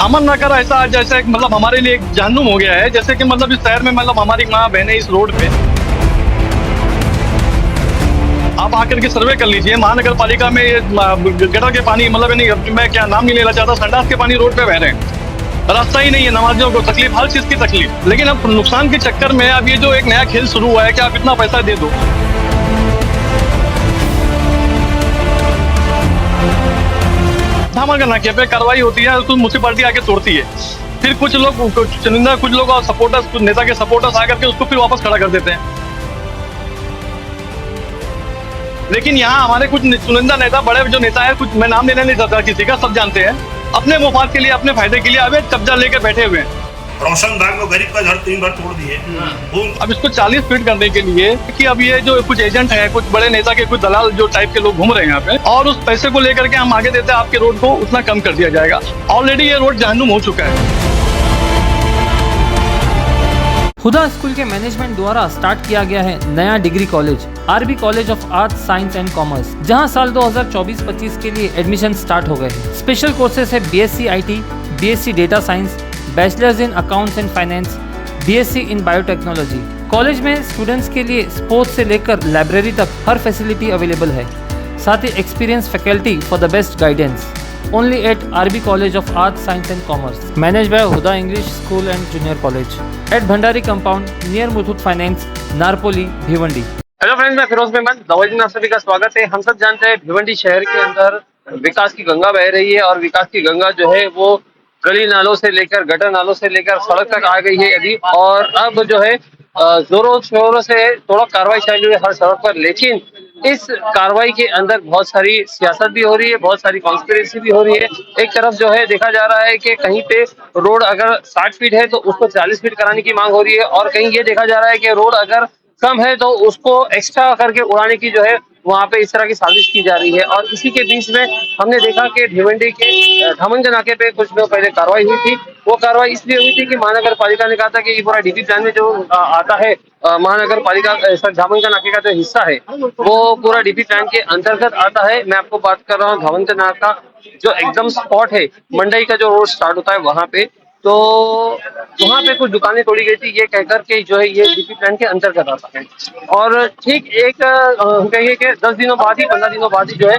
अमन नगर ऐसा जैसे मतलब हमारे लिए एक जहन्नुम हो गया है। जैसे कि मतलब इस शहर में मतलब हमारी माँ बहनें इस रोड पे आप आकर के सर्वे कर लीजिए। महानगर पालिका में ये गटर के पानी मतलब नहीं, मैं क्या नाम नहीं लेना चाहता, संडास के पानी रोड पे बह रहे हैं। रास्ता ही नहीं है, नमाजियों को तकलीफ, हर चीज की तकलीफ। लेकिन अब नुकसान के चक्कर में अब ये जो एक नया खेल शुरू हुआ है कि आप इतना पैसा दे दो, धामनगर नाके पे कार्रवाई होती है तो म्यूनिसिपालिटी आके तोड़ती है। फिर कुछ लोग चुनिंदा, कुछ लोग और सपोर्टर्स, कुछ नेता के सपोर्टर्स आकर के उसको फिर वापस खड़ा कर देते हैं। लेकिन यहाँ हमारे कुछ चुनिंदा नेता, बड़े जो नेता है, कुछ मैं नाम लेना नहीं चाहता किसी का, सब जानते हैं, अपने मुफाद के लिए, अपने फायदे के लिए अवैध कब्जा लेकर बैठे हुए हैं। रोशनबाग में गरीब का घर 3 बार तोड़ दिए। अब इसको 40 फीट करने के लिए कि अब ये जो कुछ एजेंट है, कुछ बड़े नेता के कुछ दलाल जो टाइप के लोग घूम रहे हैं यहाँ पे, और उस पैसे को लेकर के हम आगे देते हैं, आपके रोड को उतना कम कर दिया जाएगा। ऑलरेडी ये रोड जहन्नुम हो चुका है। हुदा स्कूल के मैनेजमेंट द्वारा स्टार्ट किया गया है नया degree college, RB college of arts, science and commerce, जहां साल 2024-25 के लिए एडमिशन स्टार्ट हो गए हैं। स्पेशल कोर्सेज है BSc IT, BSc data science, bachelors in accounts and finance, BSc in biotechnology. College में स्टूडेंट्स के लिए स्पोर्ट्स से लेकर लाइब्रेरी तक हर फैसिलिटी अवेलेबल है। साथ ही experience faculty for the best guidance. Only at RB College of Arts, Science and Commerce, managed by Huda English School and Junior College at Bhandari Compound near Muthoot Finance, Narpoli, Bhiwandi. Hello friends, मैं फिरोज मेमन दवाई में आप सभी का स्वागत है। हम सब जानते हैं भिवंडी शहर के अंदर विकास की गंगा बह रही है और विकास की गंगा जो है वो गली नालों से लेकर, गटर नालों से लेकर सड़क तक आ गई है अभी। और अब जो है जोरों शोरों से थोड़ा कार्रवाई चल रही है हर सड़क पर। लेकिन इस कार्रवाई के अंदर बहुत सारी सियासत भी हो रही है, बहुत सारी कॉन्स्पिरेसी भी हो रही है। एक तरफ जो है देखा जा रहा है कि कहीं पे रोड अगर 60 फीट है तो उसको 40 फीट कराने की मांग हो रही है, और कहीं ये देखा जा रहा है कि रोड अगर कम है तो उसको एक्स्ट्रा करके उड़ाने की जो है वहां पे इस तरह की साजिश की जा रही है। और इसी के बीच में हमने देखा कि भिवंडी के धामनगंज नाके पे कुछ दिनों पहले कार्रवाई हुई थी। वो कार्रवाई इसलिए हुई थी कि महानगर पालिका ने कहा था कि ये पूरा डीपी प्लान में जो आता है, महानगर पालिका धामनगंज नाके का जो हिस्सा है वो पूरा डीपी प्लान के अंतर्गत आता है। मैं आपको बात कर रहा हूँ धामनगंज नाका जो एकदम स्पॉट है, मंडई का जो रोड स्टार्ट होता है वहां पे। तो वहां पे कुछ दुकानें तोड़ी गई थी, ये कहकर के जो है ये डीपी प्लान के अंतर्गत आता है। और ठीक एक कहिए कि 10 दिनों बाद ही, 15 दिनों बाद ही जो है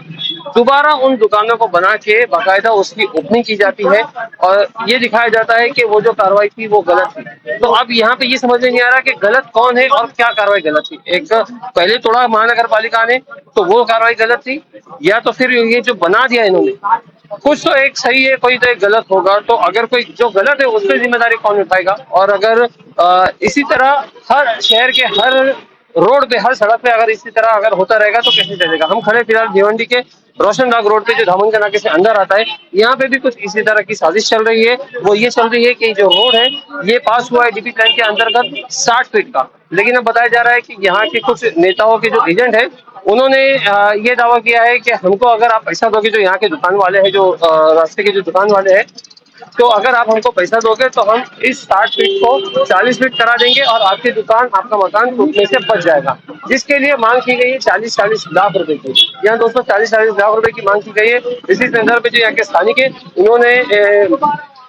दोबारा उन दुकानों को बना के बाकायदा उसकी ओपनिंग की जाती है और ये दिखाया जाता है कि वो जो कार्रवाई थी वो गलत थी। तो अब यहाँ पे ये समझ में नहीं आ रहा कि गलत कौन है और क्या कार्रवाई गलत थी। एक पहले तोड़ा महानगर पालिका ने तो वो कार्रवाई गलत थी, या तो फिर ये जो बना दिया इन्होंने, कुछ तो एक सही है, कोई तो एक गलत होगा। तो अगर कोई जो गलत है उसकी जिम्मेदारी कौन उठाएगा? और अगर इसी तरह हर शहर के हर रोड पे, हर सड़क पे अगर इसी तरह अगर होता रहेगा तो कैसे चलेगा? हम खड़े फिलहाल भिवंडी के रोशनबाग रोड पे जो धामनगंज नाके से अंदर आता है, यहाँ पे भी कुछ इसी तरह की साजिश चल रही है। वो ये चल रही है कि जो रोड है ये पास हुआ है डीपी प्लान के अंतर्गत 60 फीट का। लेकिन अब बताया जा रहा है कि यहाँ के कुछ नेताओं के जो एजेंट है उन्होंने ये दावा किया है कि हमको अगर आप पैसा दोगे, जो यहाँ के दुकान वाले हैं, जो रास्ते के जो दुकान वाले हैं, तो अगर आप हमको पैसा दोगे तो हम इस 60 फीट को 40 फीट करा देंगे और आपकी दुकान, आपका मकान टूटने से बच जाएगा। जिसके लिए मांग की गई है 40-40 लाख रुपए की। यहाँ दोस्तों 40-40 लाख रुपए की मांग की गई है। इसी संदर्भ में जो यहाँ के स्थानिक है उन्होंने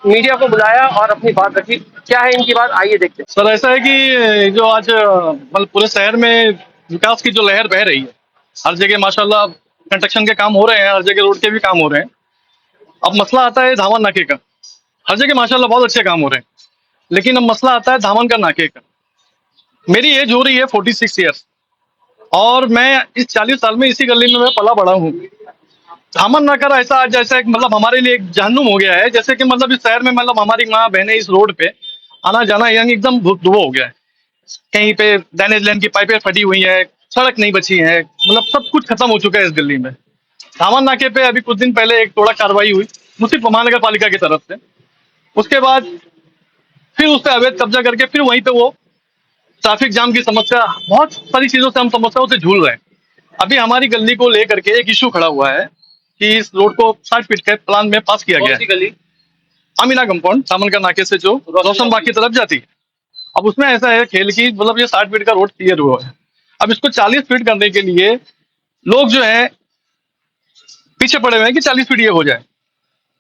मीडिया को बुलाया और अपनी बात रखी। क्या है इनकी बात, आइए देखते हैं। सर ऐसा है कि जो आज मतलब पूरे शहर में विकास की जो लहर बह रही है, हर जगह माशाल्लाह कंस्ट्रक्शन के काम हो रहे हैं, हर जगह रोड के भी काम हो रहे हैं। अब मसला आता है धामन नाके का। हर जगह माशाल्लाह बहुत अच्छे काम हो रहे हैं, लेकिन अब मसला आता है धामनगंज नाके का। मेरी एज हो रही है 46 ईयर्स और मैं इस 40 साल में इसी गली में मैं पला बड़ा हूँ। धामन नाका ऐसा जैसे मतलब हमारे लिए एक जहन्नुम हो गया है। जैसे कि मतलब इस शहर में मतलब हमारी माँ बहनें इस रोड पे आना जाना यानी एकदम धुआं हो गया है। कहीं पे ड्रेनेज लाइन की पाइपें फटी हुई है, सड़क नहीं बची है, मतलब सब कुछ खत्म हो चुका है इस गली में। धामन नाके पे अभी कुछ दिन पहले एक तोड़ा कार्रवाई हुई मुझे महानगर पालिका की तरफ से। उसके बाद फिर उस पर अवैध कब्जा करके फिर वहीं पे वो ट्रैफिक जाम की समस्या, बहुत सारी चीजों से हम समस्याओं से झूल रहे हैं। अभी हमारी गली को लेकर के एक इशू खड़ा हुआ है कि इस रोड को 60 फीट के प्लान में पास किया गया है। गली अमीना कंपाउंड धामनगंज नाके से जो रोशनबाग की तरफ जाती है। अब उसमें ऐसा है खेल की मतलब ये 60 फीट का रोड क्लियर हुआ है। अब इसको 40 फीट करने के लिए लोग जो है पीछे पड़े हुए हैं कि 40 फीट ये हो जाए।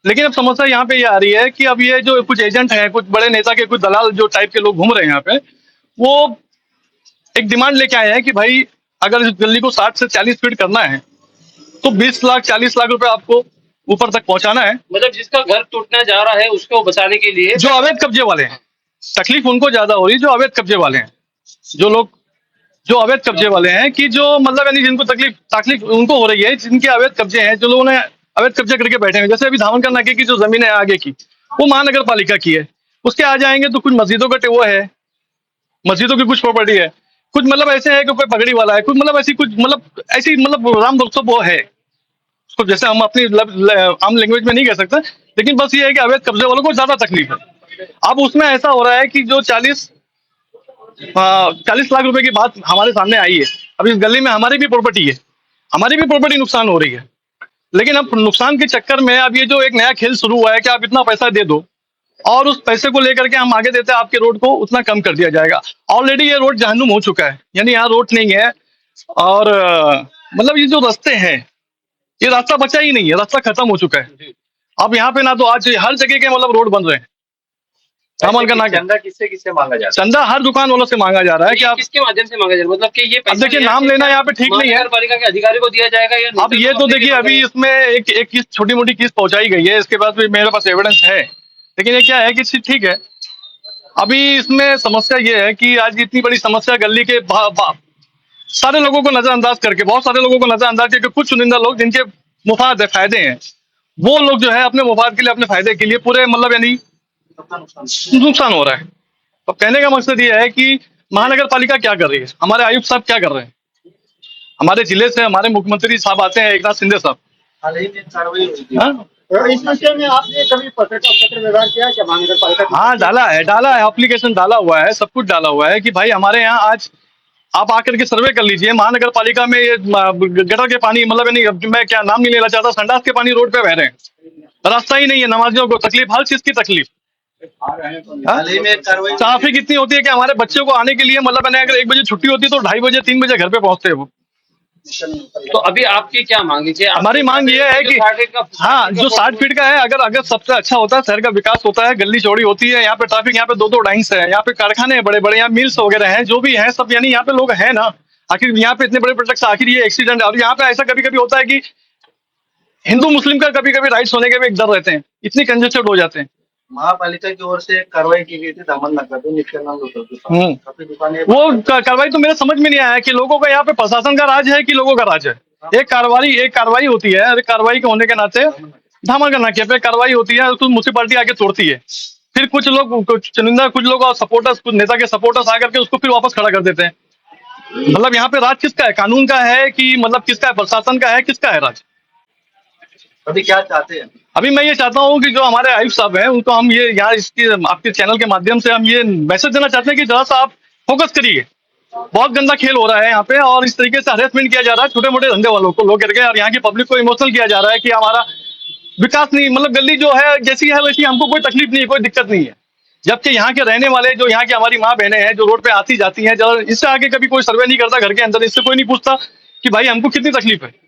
लेकिन अब समस्या यहाँ पे ये आ रही है कि अब ये जो कुछ एजेंट हैं, कुछ बड़े नेता के कुछ दलाल जो टाइप के लोग घूम रहे हैं यहाँ पे, वो एक डिमांड लेके आए हैं कि भाई अगर इस गली को 60 से 40 फीट करना है तो 20 लाख 40 लाख रुपए आपको ऊपर तक पहुंचाना है। मतलब जिसका घर टूटने जा रहा है उसको बचाने के लिए जो अवैध कब्जे वाले हैं, तकलीफ उनको ज्यादा हो रही है जो अवैध कब्जे वाले हैं, जो अवैध कब्जे वाले हैं कि जो मतलब यानी जिनको तकलीफ उनको हो रही है, जिनके अवैध कब्जे हैं, जो लोगों ने अवैध कब्जे करके बैठे हैं। जैसे अभी धामनकर नाके की जो जमीन है आगे की, वो महानगर पालिका की है। उसके आ जाएंगे तो कुछ मस्जिदों का वो है, मस्जिदों की कुछ प्रॉपर्टी है, कुछ मतलब ऐसे है कि कोई पगड़ी वाला है, कुछ मतलब ऐसी राम भक्तों वो है, उसको जैसे हम अपनी आम लैंग्वेज में नहीं कह सकते, लेकिन बस ये है कि अवैध कब्जे वालों को ज्यादा तकलीफ है। अब उसमें ऐसा हो रहा है कि जो 40 लाख रुपए की बात हमारे सामने आई है। अब इस गली में हमारी भी प्रॉपर्टी नुकसान हो रही है, लेकिन अब नुकसान के चक्कर में अब ये जो एक नया खेल शुरू हुआ है कि आप इतना पैसा दे दो और उस पैसे को लेकर के हम आगे देते हैं आपके रोड को उतना कम कर दिया जाएगा। ऑलरेडी ये रोड जहन्नुम हो चुका है, यानी यहाँ रोड नहीं है। और मतलब ये जो रास्ते हैं, ये रास्ता बचा ही नहीं है, रास्ता खत्म हो चुका है। अब यहाँ पे ना तो आज हर जगह के मतलब रोड बन रहे हैं। चंदा किससे मांगा जा रहा है? चंदा हर दुकान वालों से मांगा जा रहा है कि आप किसके माध्यम से मांगा जा रहा है? मतलब कि ये अब देखिए नाम लेना यहाँ पे ठीक नहीं है, नगर पालिका के अधिकारी को दिया जाएगा या अब ये तो देखिए अभी इसमें एक किस्त छोटी मोटी किस्त पहुंचाई गई है, इसके बाद भी मेरे पास एविडेंस है। लेकिन ये क्या है कि ठीक है, अभी इसमें समस्या ये है कि आज इतनी बड़ी समस्या गली के सारे लोगों को नजरअंदाज करके, बहुत सारे लोगों को नजरअंदाज करके कुछ चुनिंदा लोग जिनके मुफाद है, फायदे हैं, वो लोग जो है अपने मुफाद के लिए, अपने फायदे के लिए पूरे मतलब यानी नुकसान हो रहा है। तो कहने का मकसद ये है कि महानगर पालिका क्या कर रही है, हमारे आयुक्त साहब क्या कर रहे हैं, हमारे जिले से हमारे मुख्यमंत्री साहब आते हैं, एकनाथ शिंदे साहब। हाल ही में कार्रवाई हुई थी। हाँ? तो इस विषय में आपने कभी पत्र व्यवहार किया क्या महानगर पालिका? हाँ डाला है, एप्लीकेशन डाला हुआ है, सब कुछ डाला हुआ है कि भाई हमारे यहाँ आज आप आकर के सर्वे कर लीजिए। महानगर पालिका में ये गटर के पानी मतलब नहीं, मैं क्या नाम नहीं लेना चाहता, संडास के पानी रोड पे बह रहे हैं, रास्ता ही नहीं है, नमाजियों को तकलीफ, हर चीज की तकलीफ। हाल ही में कार्रवाई ट्रैफिक इतनी होती है कि हमारे बच्चों को आने के लिए मतलब अगर 1 बजे छुट्टी होती है तो 2:30 बजे 3 बजे घर पे पहुंचते हैं वो। तो अभी आपकी क्या मांग है? हमारी मांग ये है कि हाँ, जो 60 फीट का है, अगर सबसे अच्छा होता है, शहर का विकास होता है, गली चौड़ी होती है, यहाँ पे ट्रैफिक, यहाँ पे 2-2 लाइन्स है, यहाँ पे कारखाने हैं बड़े बड़े, यहाँ मिल्स वगैरह हैं, जो भी है सब, यानी यहाँ पे लोग हैं ना, आखिर यहाँ पे इतने बड़े प्रोजेक्ट, आखिर ये एक्सीडेंट। और यहाँ पे ऐसा कभी कभी होता है कि हिंदू मुस्लिम का कभी कभी राइट्स होने के भी एक डर रहते हैं, इतनी कंजेस्टेड हो जाते हैं। महापालिका की ओर से कार्रवाई की गई थी दामन नगर पे, काफी दुकानें। वो कार्रवाई तो मेरे समझ में नहीं आया कि लोगों का यहाँ पे प्रशासन का राज है कि लोगों का राज है। एक कार्रवाई होती है, और कार्रवाई के होने के नाते धामनकर नाके पे कार्रवाई होती है, उसको म्युनिसिपैलिटी आके तोड़ती है, फिर कुछ चुनिंदा कुछ लोग और सपोर्टर्स, कुछ नेता के सपोर्टर्स आकर के उसको फिर वापस खड़ा कर देते हैं। मतलब यहाँ पे राज किसका है, कानून का है कि मतलब किसका है, प्रशासन का है, किसका है राज? अभी क्या चाहते हैं? अभी मैं ये चाहता हूँ कि जो हमारे आयुक्त साहब हैं उनको हम ये यहाँ इसकी आपके चैनल के माध्यम से हम ये मैसेज देना चाहते हैं कि जरा सा आप फोकस करिए, बहुत गंदा खेल हो रहा है यहाँ पे, और इस तरीके से हरेसमेंट किया जा रहा है छोटे मोटे धंधे वालों को लोग करके, और यहाँ की पब्लिक को इमोशनल किया जा रहा है कि हमारा विकास नहीं, मतलब गली जो है जैसी है वैसी, हमको कोई तकलीफ नहीं है, कोई दिक्कत नहीं है। जबकि यहाँ के रहने वाले, जो यहाँ की हमारी माँ बहनें हैं जो रोड पे आती जाती हैं, इससे आगे कभी कोई सर्वे नहीं करता घर के अंदर, इससे कोई नहीं पूछता कि भाई हमको कितनी तकलीफ है।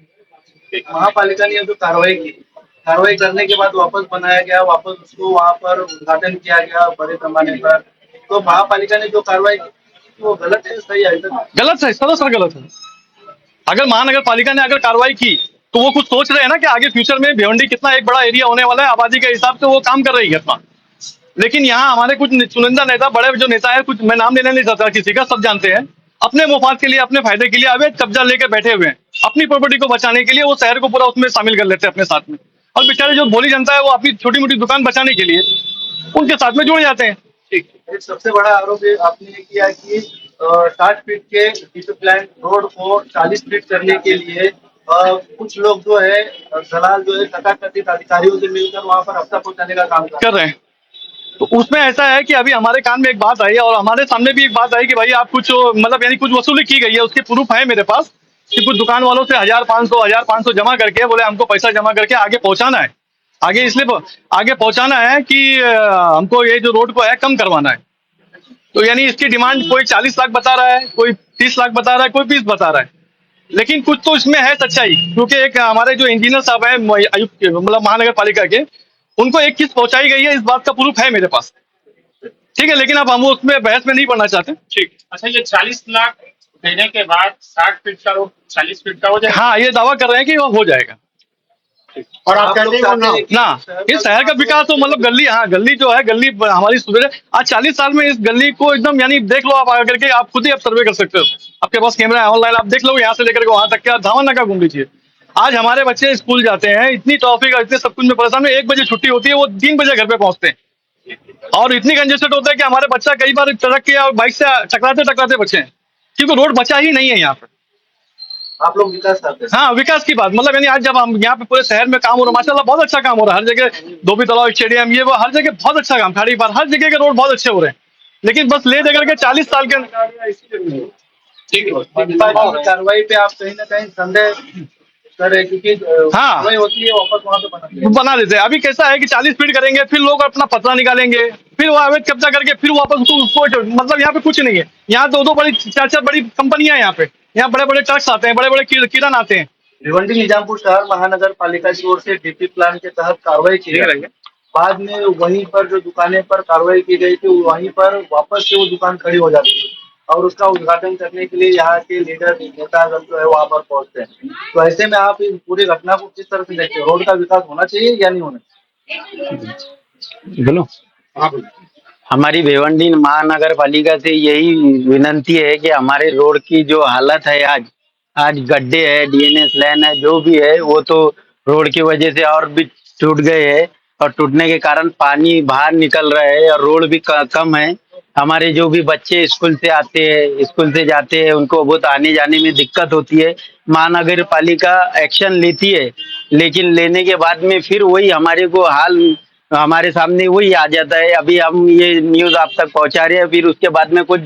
महापालिका ने जो कार्रवाई करने के बाद वापस बनाया गया, वापस उसको वहाँ पर उद्घाटन किया गया बड़े पैमाने पर, तो महापालिका ने जो कार्रवाई की वो गलत है, सही है? गलत है, सरासर गलत है। अगर महानगर पालिका ने अगर कार्रवाई की तो वो कुछ सोच रहे हैं ना कि आगे फ्यूचर में भिवंडी कितना एक बड़ा एरिया होने वाला है, आबादी के हिसाब से वो काम कर रही है अपना। लेकिन यहाँ हमारे कुछ चुनिंदा नेता, बड़े जो नेता है, कुछ मैं नाम लेना नहीं चाहता किसी का, सब जानते हैं, अपने मुफाद के लिए, अपने फायदे के लिए अवैध कब्जा लेकर बैठे हुए हैं, अपनी प्रॉपर्टी को बचाने के लिए वो शहर को पूरा उसमें शामिल कर लेते हैं अपने साथ में, और बेचारे जो भोली जनता है वो अपनी छोटी मोटी दुकान बचाने के लिए उनके साथ में जुड़ जाते हैं। ठीक, एक सबसे बड़ा आरोप आपने ये किया कि 60 फीट के डिस्ट्रिक्ट प्लान रोड को 40 फीट करने के लिए कुछ लोग जो है दलाल जो है तथाकथित अधिकारियों से मिलकर वहाँ पर हफ्ता पहुँचाने का काम कर रहे हैं। तो उसमें ऐसा है कि अभी हमारे कान में एक बात आई और हमारे सामने भी एक बात आई कि भाई आप कुछ मतलब यानी कुछ वसूली की गई है, उसके प्रूफ है मेरे पास कि कुछ दुकान वालों से 1500 जमा करके बोले हमको पैसा जमा करके आगे पहुंचाना है, आगे इसलिए आगे पहुंचाना है कि हमको ये जो रोड को है कम करवाना है। तो यानी इसकी डिमांड कोई 40 लाख बता रहा है, कोई 30 लाख बता रहा है, कोई 20 बता रहा है, लेकिन कुछ तो इसमें है सच्चाई, क्योंकि एक हमारे जो इंजीनियर साहब हैं आयुक्त मतलब महानगर पालिका के, उनको एक चीज पहुंचाई गई है, इस बात का प्रूफ है मेरे पास। ठीक है, लेकिन अब हम उसमें बहस में नहीं पड़ना चाहते। ठीक। अच्छा, ये 40 लाख देने के बाद 60 फीट का रोड 40 फीट का हो जाएगा? हाँ, ये दावा कर रहे हैं कि वो हो जाएगा। और आप कहते हैं ना इस शहर का विकास हो, मतलब गली, हाँ गली जो है, गली हमारी सुधरे। आज 40 साल में इस गली को एकदम, यानी देख लो आप आकर के, आप खुद ही आप सर्वे कर सकते हो, आपके पास कैमरा है, ऑनलाइन आप देख लो, यहाँ से लेकर के वहां तक के धावन नाका घूम लीजिए। आज हमारे बच्चे स्कूल जाते हैं, इतनी ट्रैफिक और इतने सब कुछ में परेशान है, 1 बजे छुट्टी होती है, वो 3 बजे घर पे पहुंचते हैं, और इतनी कंजेस्टेड होता है कि हमारे बच्चा कई बार ट्रक के और बाइक से टकराते बचे हैं, क्योंकि रोड बचा ही नहीं है यहाँ पे। आप लोग विकास करते हैं? हाँ, विकास की बात, मतलब यानी आज जब हम यहाँ पे पूरे शहर में काम हो रहा है, माशाल्लाह बहुत अच्छा काम हो रहा है, हर जगह धोबी तालाब स्टेडियम, ये वो हर जगह बहुत अच्छा काम, खाड़ी पार हर जगह के रोड बहुत अच्छे हो रहे हैं, लेकिन बस ले दे करके 40 साल के कार्रवाई पे आप कहीं ना कहीं संदेह कर रहे हैं, क्योंकि हाँ। कार्रवाई होती है, वापस वहां पे बना देते हैं। अभी कैसा है कि 40 फीट करेंगे, फिर लोग अपना पतरा निकालेंगे, फिर वो अवैध कब्जा करके फिर वापस उसको, मतलब यहाँ पे कुछ नहीं है। यहाँ 2-2 बड़ी 4-4 बड़ी कंपनियां हैं, यहाँ बड़े बड़े ट्रक्स आते हैं, बड़े बड़े किरण आते हैं। भिवंडी निजामपुर शहर महानगर पालिका की ओर से डीपी प्लान के तहत कार्रवाई की गई, बाद में वहीं पर जो दुकानें पर कार्रवाई की गई थी, वहीं पर वापस से वो दुकान खड़ी हो जाती है, और उसका उद्घाटन करने के लिए यहाँ के लीडर नेतागण जो है वहां पर पहुंचते हैं। तो ऐसे में आप इस पूरी घटना को किस तरह से देखते हैं? रोड का विकास होना चाहिए या नहीं होना चाहिए? बोलो। हमारी भिवंडी महानगर पालिका से यही विनंती है कि हमारे रोड की जो हालत है, आज गड्ढे है, डीएनएस लाइन है, जो भी है वो तो रोड की वजह से और भी टूट गए हैं, और टूटने के कारण पानी बाहर निकल रहा है, और रोड भी कम है। हमारे जो भी बच्चे स्कूल से आते हैं, स्कूल से जाते हैं, उनको बहुत आने जाने में दिक्कत होती है। महानगर पालिका एक्शन लेती है, लेकिन लेने के बाद में फिर वही हमारे को हमारे सामने वही आ जाता है। अभी हम ये न्यूज आप तक पहुंचा रहे हैं, फिर उसके बाद में कुछ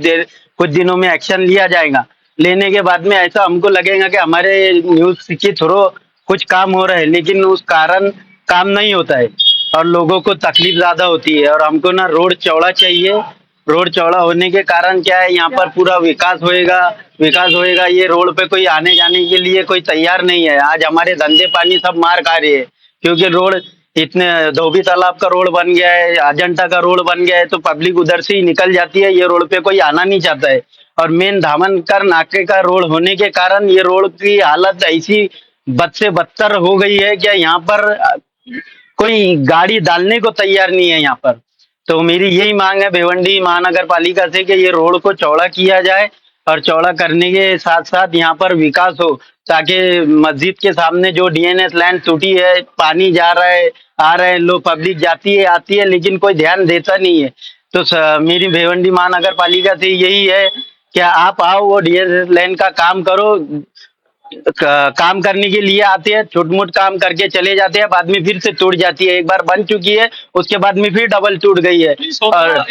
दिनों में एक्शन लिया जाएगा। लेने के बाद में ऐसा हमको लगेगा कि हमारे न्यूज के थ्रू कुछ काम हो रहा है, लेकिन उस कारण काम नहीं होता है और लोगों को तकलीफ ज्यादा होती है। और हमको ना रोड चौड़ा चाहिए। रोड चौड़ा होने के कारण क्या है, यहाँ पर पूरा विकास होएगा। ये रोड पे कोई आने जाने के लिए कोई तैयार नहीं है। आज हमारे धंधे पानी सब मार खा रहे हैं, क्योंकि रोड इतने धोबी तालाब का रोड बन गया है, अजंता का रोड बन गया है, तो पब्लिक उधर से ही निकल जाती है। ये रोड पे कोई आना नहीं चाहता है, और मेन धामनकर नाके का रोड होने के कारण ये रोड की हालत ऐसी बद से बदतर हो गई है कि यहाँ पर कोई गाड़ी डालने को तैयार नहीं है यहाँ पर। तो मेरी यही मांग है भिवंडी महानगर पालिका से कि ये रोड को चौड़ा किया जाए, और चौड़ा करने के साथ साथ यहाँ पर विकास हो, ताकि मस्जिद के सामने जो डीएनएस लाइन टूटी है, पानी जा रहा है, आ रहा है, लोग पब्लिक जाती है आती है, लेकिन कोई ध्यान देता नहीं है। तो मेरी भिवंडी महानगर पालिका से यही है कि आप आओ, वो डीएनएस लाइन का काम करो। काम करने के लिए आते हैं, छोट मोट काम करके चले जाते हैं, बाद में फिर से टूट जाती है। एक बार बन चुकी है, उसके बाद में फिर डबल टूट गई है। और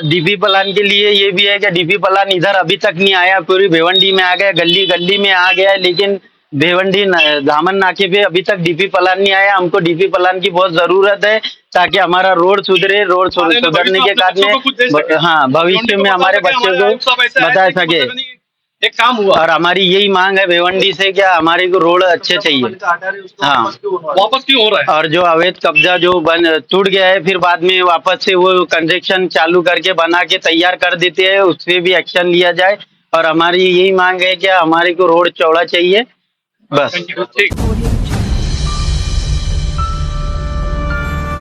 डीपी प्लान के लिए ये भी है कि डीपी प्लान इधर अभी तक नहीं आया, पूरी भिवंडी में आ गया, गली गली में आ गया है, लेकिन भिवंडी धामन नाके पे अभी तक डीपी प्लान नहीं आया। हमको डीपी प्लान की बहुत जरूरत है, ताकि हमारा रोड सुधरे। रोड सुधरने के कारण हाँ भविष्य में हमारे बच्चों को बता सके। एक काम हुआ, और हमारी यही मांग है भिवंडी से, क्या हमारे को रोड अच्छे चाहिए। हाँ, वापस क्यों हो रहा है? और जो अवैध कब्जा जो टूट गया है, फिर बाद में वापस से वो कंस्ट्रक्शन चालू करके बना के तैयार कर देते हैं, उससे भी एक्शन लिया जाए। और हमारी यही मांग है कि हमारे को रोड चौड़ा चाहिए, बस।